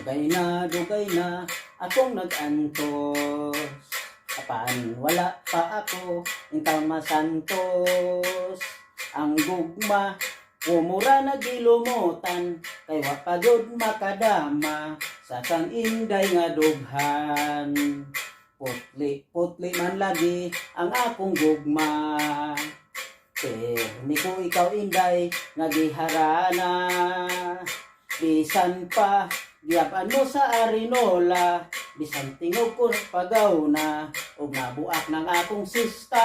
dugay na, akong nag-antos. Kapaan wala pa ako, intaw masantos. Ang gugma, kumura na gilumutan, kay wapagod makadama, sa kang inday nga dughan. Putli man lagi, ang akong gugma. Ni ko ikaw inday, nga giharana. Bisan pa, giyapan mo sa arinola, bisan tingog ko pagaw na, ug nabuak ng akong sista.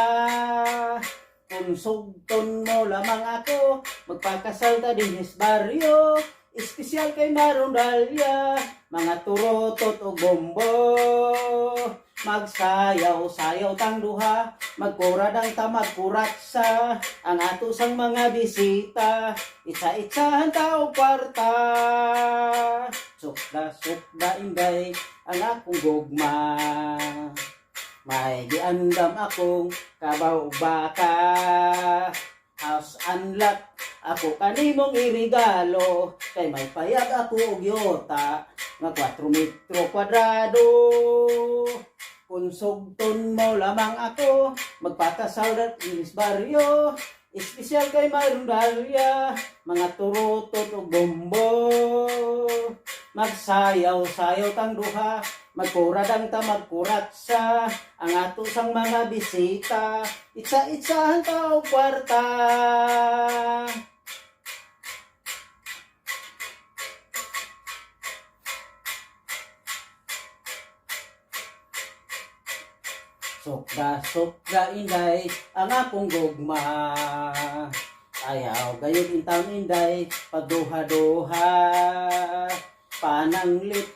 Kung sugton mo lamang ako, magpakasal ta din sa baryo, espesyal kay Marondalya, mga turotot o bombo. Magsayaw-sayaw tang duha, magkuradang ta magkuratsa, ang ato sang mga bisita, itsa-itsahan ta og kwarta. Sukda inday, ang akong gugma. May giandam akong kabaw baka, house unlock, ako kanimong irigalo, kay may payag ako og yota, nga 4 metro kwadrado. Kung sugton mo lamang ako, magpakasal din sa baryo, espesyal kay Marondalya, mga turotot o bombo. Magsayaw-sayaw tang duha, magkuradang ta magkuratsa, ang ato sang mga bisita, itsa-itsahan ta og kwarta. Sukda inday, ang akong gugma. Ayaw gayud intaw inday, pagduha-duha. Pananglit,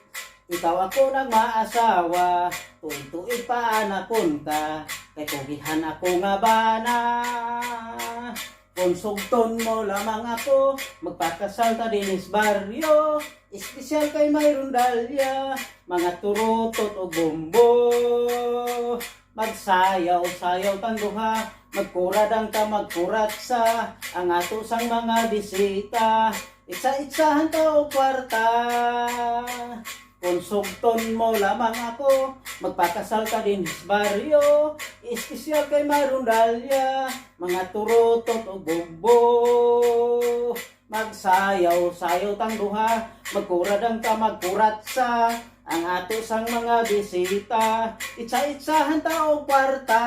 ikaw ako nang maasawa, tuig-tuig pa anakon ka, kay kugihan ako nga bana. Kung sugton mo lamang ako, magpakasal ta din sa baryo, espesyal kay Marondalya, mga turotot o bombo. Magsayaw-sayaw tang duha, magkuradang ta magkuratsa, ang ato sang mga bisita, itsa-itsahan ta og kwarta. Kung sugton mo lamang ako, magpakasal ka din sa baryo, espesyal kay Marondalya, mga turotot o bombo. Magsayaw-sayaw tang duha, magkuradang ta magkuratsa, ang ato sang mga bisita, itsa-itsahan ta og kwarta.